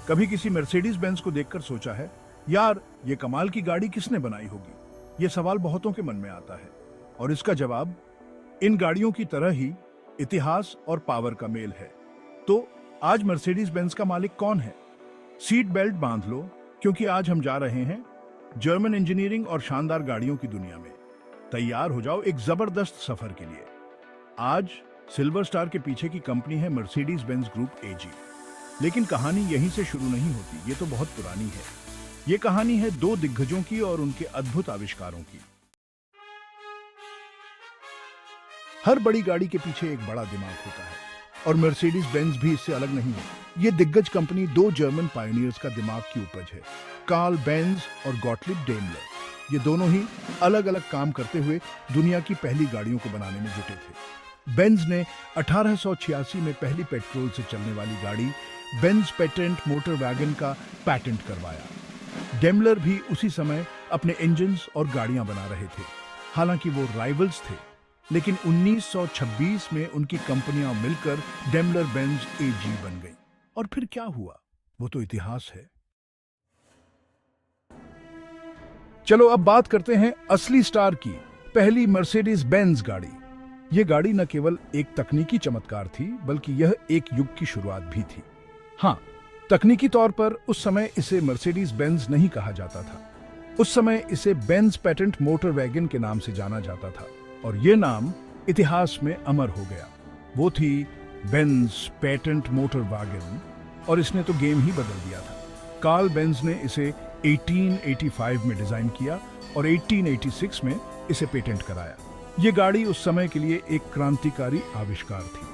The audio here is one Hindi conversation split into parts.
कभी किसी मर्सिडीज बेंज को देखकर सोचा है, यार ये कमाल की गाड़ी किसने बनाई होगी? ये सवाल बहुतों के मन में आता है और इसका जवाब इन गाड़ियों की तरह ही इतिहास और पावर का मेल है। तो आज मर्सिडीज बेंज का मालिक कौन है? सीट बेल्ट बांध लो, क्योंकि आज हम जा रहे हैं जर्मन इंजीनियरिंग और शानदार गाड़ियों की दुनिया में। तैयार हो जाओ एक जबरदस्त सफर के लिए। आज सिल्वर स्टार के पीछे की कंपनी है मर्सिडीज बेंज ग्रुप एजी। लेकिन कहानी यहीं से शुरू नहीं होती, ये तो बहुत पुरानी है। ये कहानी है दो दिग्गजों की और उनके अद्भुत आविष्कारों की। हर बड़ी गाड़ी के पीछे एक बड़ा दिमाग होता है और मर्सिडीज बेंज भी इससे अलग नहीं है। ये दिग्गज कंपनी दो जर्मन पायनियर्स का दिमाग की उपज है, कार्ल बेंज और गॉटलिब डेमलर। ये दोनों ही अलग अलग काम करते हुए दुनिया की पहली गाड़ियों को बनाने में जुटे थे। बेंज ने 1886 में पहली पेट्रोल से चलने वाली गाड़ी बेंज पेटेंट मोटर वैगन का पैटेंट करवाया। डेमलर भी उसी समय अपने इंजन्स और गाड़ियां बना रहे थे। हालांकि वो राइवल्स थे, लेकिन 1926 में उनकी कंपनियां मिलकर डेमलर बेंज एजी बन गई। और फिर क्या हुआ, वो तो इतिहास है। चलो अब बात करते हैं असली स्टार की, पहली मर्सिडीज बेंज गाड़ी। यह गाड़ी न केवल एक तकनीकी चमत्कार थी, बल्कि यह एक युग की शुरुआत भी थी। हाँ, तकनीकी तौर पर उस समय इसे मर्सिडीज बेंज नहीं कहा जाता था। उस समय इसे बेंज पेटेंट मोटर वैगन के नाम से जाना जाता था और यह नाम इतिहास में अमर हो गया। वो थी बेंज पेटेंट मोटर वैगन और इसने तो गेम ही बदल दिया था। कार्ल बेंज ने इसे 1885 में डिजाइन किया और 1886 में इसे पेटेंट कराया। ये गाड़ी उस समय के लिए एक क्रांतिकारी आविष्कार थी।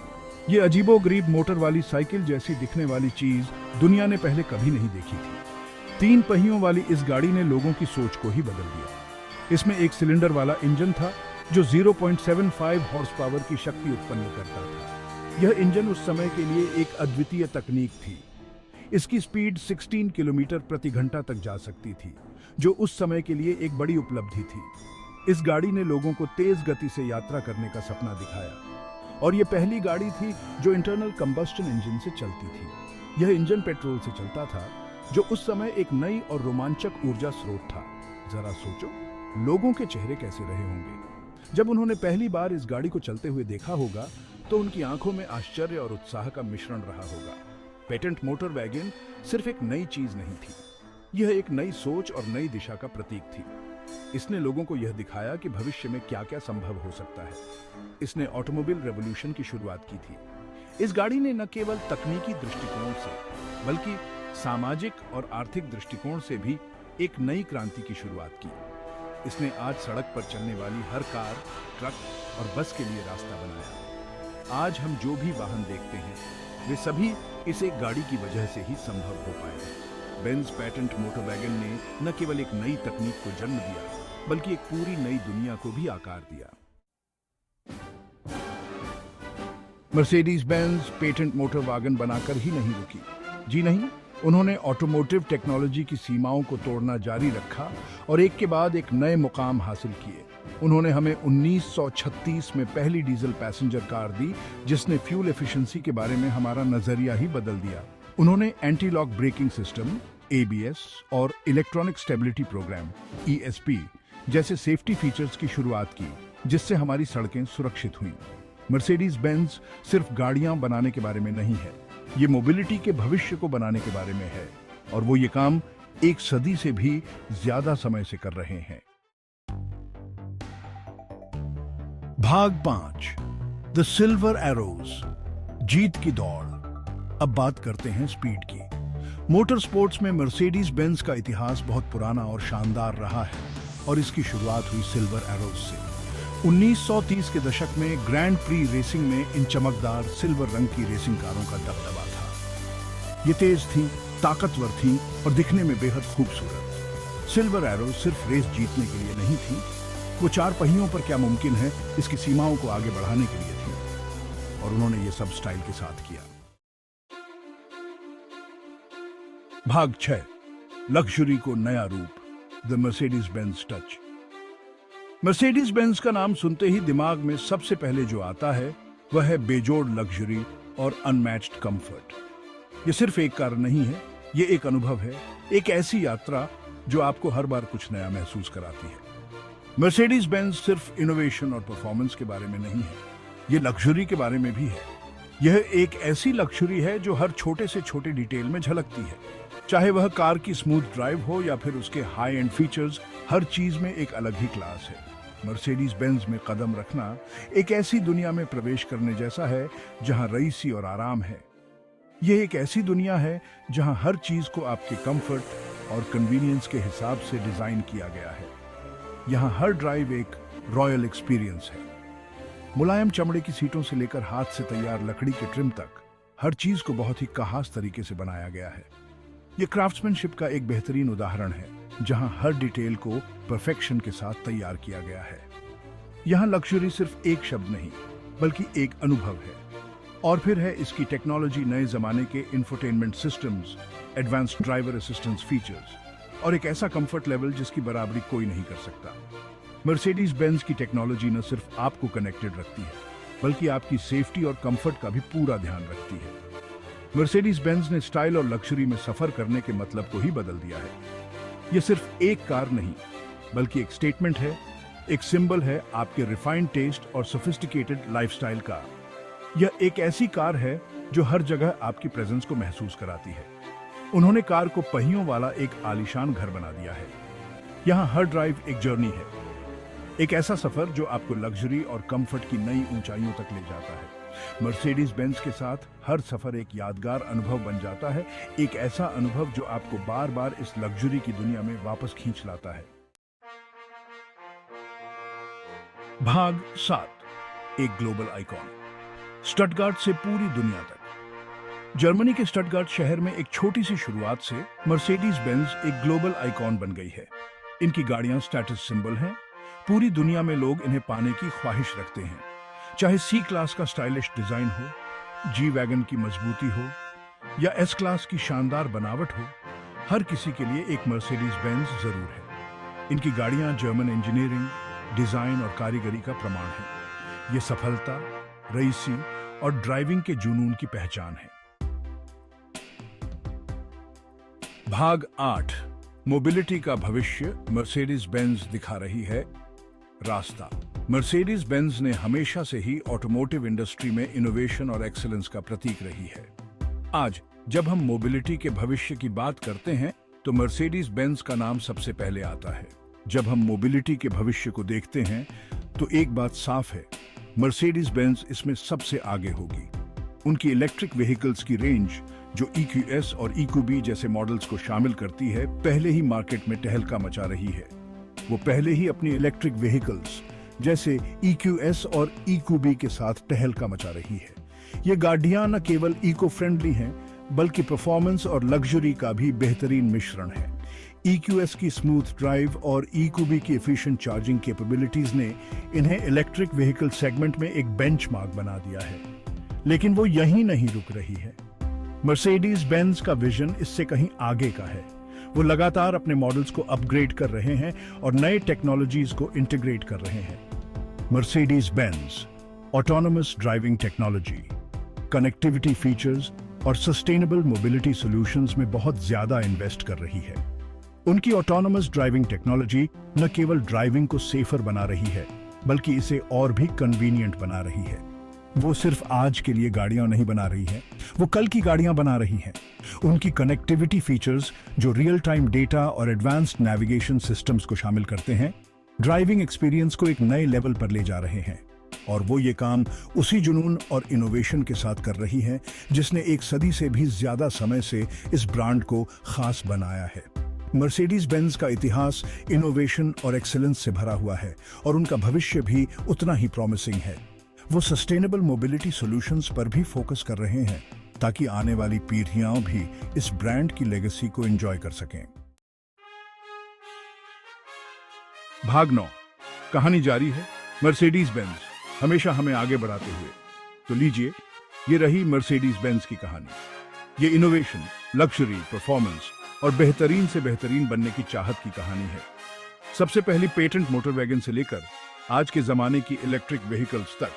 ये अजीबोगरीब मोटर वाली साइकिल जैसी दिखने वाली चीज दुनिया ने पहले कभी नहीं देखी थी। 3 पहियों वाली इस गाड़ी ने लोगों की सोच को ही बदल दिया। इसमें एक सिलेंडर वाला इंजन था जो 0.75 हॉर्स पावर की शक्ति उत्पन्न करता था। यह इंजन उस समय के लिए एक अद्वितीय तकनीक थी। इसकी स्पीड 16 किलोमीटर प्रति घंटा तक जा सकती थी, जो उस समय के लिए एक बड़ी उपलब्धि थी। इस गाड़ी ने लोगों को तेज गति से यात्रा करने का सपना दिखाया और यह पहली गाड़ी थी जो इंटरनल कंबस्टन इंजन से चलती थी। यह इंजन पेट्रोल से चलता था, जो उस समय एक नई और रोमांचक ऊर्जा स्रोत था। जरा सोचो, लोगों के चेहरे कैसे रहे होंगे जब उन्होंने पहली बार इस गाड़ी को चलते हुए देखा होगा। तो उनकी आंखों में आश्चर्य और उत्साह का मिश्रण रहा होगा। पेटेंट मोटर वैगन सिर्फ एक नई चीज नहीं थी, यह एक नई सोच और नई दिशा का प्रतीक थी। इसने लोगों को यह दिखाया कि भविष्य में क्या क्या संभव हो सकता है। इसने ऑटोमोबाइल रेवोल्यूशन की शुरुआत की थी। इस गाड़ी ने न केवल तकनीकी दृष्टिकोण से, बल्कि सामाजिक और आर्थिक दृष्टिकोण से भी एक नई क्रांति की शुरुआत की। इसने आज सड़क पर चलने वाली हर कार, ट्रक और बस के लिए रास्ता बनाया। आज हम जो भी वाहन देखते हैं, वे सभी इस एक गाड़ी की वजह से ही संभव हो पाए। बेंज पेटेंट मोटर वैगन ने न केवल एक नई तकनीक को जन्म दिया, बल्कि एक पूरी नई दुनिया को भी आकार दिया। Mercedes Benz patent motor wagon बनाकर ही नहीं रुकी। जी नहीं, उन्होंने ऑटोमोटिव टेक्नोलॉजी की सीमाओं को तोड़ना जारी रखा और एक के बाद एक नए मुकाम हासिल किए। उन्होंने हमें 1936 में पहली डीजल पैसेंजर कार दी, जिसने फ्यूल एफिशिएंसी के बारे में हमारा नजरिया ही बदल दिया। उन्होंने anti lock braking system ABS और इलेक्ट्रॉनिक स्टेबिलिटी प्रोग्राम ESP जैसे सेफ्टी फीचर्स की शुरुआत की, जिससे हमारी सड़कें सुरक्षित हुईं। मर्सिडीज बेंज सिर्फ गाड़ियां बनाने के बारे में नहीं है, ये मोबिलिटी के भविष्य को बनाने के बारे में है और वो ये काम एक सदी से भी ज्यादा समय से कर रहे हैं। भाग 5, द सिल्वर एरोज, जीत की दौड़। अब बात करते हैं स्पीड की। मोटर स्पोर्ट्स में मर्सिडीज बेंज का इतिहास बहुत पुराना और शानदार रहा है और इसकी शुरुआत हुई सिल्वर एरोज से। 1930 के दशक में ग्रैंड प्री रेसिंग में इन चमकदार सिल्वर रंग की रेसिंग कारों का दबदबा था। ये तेज थीं, ताकतवर थीं और दिखने में बेहद खूबसूरत। सिल्वर एरोज सिर्फ रेस जीतने के लिए नहीं थी, वो 4 पहियों पर क्या मुमकिन है इसकी सीमाओं को आगे बढ़ाने के लिए थी और उन्होंने ये सब स्टाइल के साथ किया। भाग 6, लग्जरी को नया रूप, the Mercedes Benz touch. Mercedes Benz का नाम सुनते ही दिमाग में सबसे पहले जो आता है वह है बेजोड़ लग्जरी और अनमैच्ड कंफर्ट। ये सिर्फ एक कार नहीं है, ये एक अनुभव है, एक ऐसी यात्रा जो आपको हर बार कुछ नया महसूस कराती है। मर्सिडीज बेंज सिर्फ इनोवेशन और परफॉर्मेंस के बारे में नहीं है, ये लग्जरी के बारे में भी है। यह एक ऐसी लग्जरी है जो हर छोटे से छोटे डिटेल में झलकती है, चाहे वह कार की स्मूथ ड्राइव हो या फिर उसके हाई एंड फीचर्स, हर चीज में एक अलग ही क्लास है। मर्सिडीज बेंज में कदम रखना एक ऐसी दुनिया में प्रवेश करने जैसा है जहां रईसी और आराम है। यह एक ऐसी दुनिया है जहां हर चीज को आपके कंफर्ट और कन्वीनियंस के हिसाब से डिजाइन किया गया है। यहाँ हर ड्राइव एक रॉयल एक्सपीरियंस है। मुलायम चमड़े की सीटों से लेकर हाथ से तैयार लकड़ी के ट्रिम तक हर चीज को बहुत ही खास तरीके से बनाया गया है। ये क्राफ्ट्समैनशिप का एक बेहतरीन उदाहरण है, जहां हर डिटेल को परफेक्शन के साथ तैयार किया गया है। यहाँ लग्जरी सिर्फ एक शब्द नहीं, बल्कि एक अनुभव है। और फिर है इसकी टेक्नोलॉजी, नए जमाने के infotainment systems, advanced driver assistance features और एक ऐसा कंफर्ट लेवल जिसकी बराबरी कोई नहीं कर सकता। मर्सिडीज बेंज की टेक्नोलॉजी न सिर्फ आपको कनेक्टेड रखती है, बल्कि आपकी सेफ्टी और कंफर्ट का भी पूरा ध्यान रखती है। मर्सिडीज बेंज ने स्टाइल और लग्जरी में सफर करने के मतलब को ही बदल दिया है। यह सिर्फ एक कार नहीं, बल्कि एक स्टेटमेंट है, एक सिंबल है आपके रिफाइंड टेस्ट और सोफिस्टिकेटेड लाइफस्टाइल का। यह एक ऐसी कार है जो हर जगह आपकी प्रेजेंस को महसूस कराती है। उन्होंने कार को पहियों वाला एक आलीशान घर बना दिया है। यहाँ हर ड्राइव एक जर्नी है, एक ऐसा सफर जो आपको लग्जरी और कंफर्ट की नई ऊंचाइयों तक ले जाता है। मर्सिडीज बेंज के साथ हर सफर एक यादगार अनुभव बन जाता है, एक ऐसा अनुभव जो आपको बार बार इस लग्जरी की दुनिया में वापस खींच लाता है। भाग 7, एक ग्लोबल आइकॉन। स्टटगार्ट से पूरी दुनिया तक। जर्मनी के स्टटगार्ट शहर में एक छोटी सी शुरुआत से मर्सिडीज बेंज एक ग्लोबल आइकॉन बन गई है। इनकी गाड़ियां स्टेटस सिंबल हैं। पूरी दुनिया में लोग इन्हें पाने की ख्वाहिश रखते हैं, चाहे सी क्लास का स्टाइलिश डिजाइन हो, जी वैगन की मजबूती हो या एस क्लास की शानदार बनावट हो, हर किसी के लिए एक मर्सिडीज बेंज जरूर है। इनकी गाड़ियां जर्मन इंजीनियरिंग, डिजाइन और कारीगरी का प्रमाण है। ये सफलता, रईसी और ड्राइविंग के जुनून की पहचान है। भाग 8, मोबिलिटी का भविष्य। मर्सिडीज बेंज दिखा रही है रास्ता। मर्सिडीज बेंज ने हमेशा से ही ऑटोमोटिव इंडस्ट्री में इनोवेशन और एक्सीलेंस का प्रतीक रही है। आज जब हम मोबिलिटी के भविष्य की बात करते हैं तो मर्सिडीज बेंज का नाम सबसे पहले आता है। जब हम मोबिलिटी के भविष्य को देखते हैं तो एक बात साफ है, मर्सिडीज बेंज इसमें सबसे आगे होगी। उनकी इलेक्ट्रिक व्हीकल्स की रेंज, जो EQS और EQB जैसे मॉडल्स को शामिल करती है, पहले ही मार्केट में टहलका मचा रही है। वो पहले ही अपनी इलेक्ट्रिक व्हीकल्स जैसे EQS और EQB के साथ टहलका मचा रही है। ये गाड़ियां न केवल इको फ्रेंडली हैं, बल्कि परफॉर्मेंस और लग्जरी का भी बेहतरीन मिश्रण है। EQS की स्मूथ ड्राइव और EQB की एफिशिएंट चार्जिंग कैपेबिलिटीज ने इन्हें इलेक्ट्रिक व्हीकल सेगमेंट में एक बेंचमार्क बना दिया है। लेकिन वो यहीं नहीं रुक रही है। मर्सिडीज बेंज का विजन इससे कहीं आगे का है। वो लगातार अपने मॉडल्स को अपग्रेड कर रहे हैं और नए टेक्नोलॉजीज को इंटीग्रेट कर रहे हैं। Mercedes Benz autonomous driving technology, connectivity features और सस्टेनेबल मोबिलिटी सॉल्यूशंस में बहुत ज्यादा इन्वेस्ट कर रही है। उनकी ऑटोनोमस ड्राइविंग टेक्नोलॉजी न केवल ड्राइविंग को सेफर बना रही है, बल्कि इसे और भी कन्वीनियंट बना रही है। वो सिर्फ आज के लिए गाड़ियां नहीं बना रही है, वो कल की गाड़ियां बना रही हैं। उनकी कनेक्टिविटी फीचर्स, जो रियल टाइम डेटा और एडवांस्ड नेविगेशन सिस्टम्स को शामिल करते हैं, ड्राइविंग एक्सपीरियंस को एक नए लेवल पर ले जा रहे हैं। और वो ये काम उसी जुनून और इनोवेशन के साथ कर रही है जिसने एक सदी से भी ज्यादा समय से इस ब्रांड को खास बनाया है। मर्सिडीज बेंज का इतिहास इनोवेशन और एक्सीलेंस से भरा हुआ है और उनका भविष्य भी उतना ही प्रॉमिसिंग है। वो सस्टेनेबल मोबिलिटी सॉल्यूशंस पर भी फोकस कर रहे हैं ताकि आने वाली पीढ़ियां भी इस ब्रांड की लेगेसी को एंजॉय कर सकें। भाग 9, कहानी जारी है। मर्सिडीज बेंज हमेशा हमें आगे बढ़ाते हुए। तो लीजिए, ये रही मर्सिडीज बेंज की कहानी। ये इनोवेशन, लग्जरी, परफॉर्मेंस और बेहतरीन से बेहतरीन बनने की चाहत की कहानी है। सबसे पहली पेटेंट मोटर वैगन से लेकर आज के जमाने की इलेक्ट्रिक व्हीकल्स तक,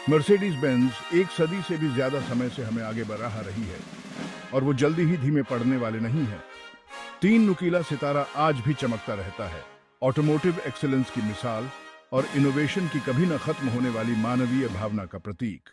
मर्सिडीज बेंज एक सदी से भी ज्यादा समय से हमें आगे बढ़ा रही है और वो जल्दी ही धीमे पड़ने वाले नहीं है। तीन नुकीला सितारा आज भी चमकता रहता है, ऑटोमोटिव एक्सीलेंस की मिसाल और इनोवेशन की कभी न खत्म होने वाली मानवीय भावना का प्रतीक।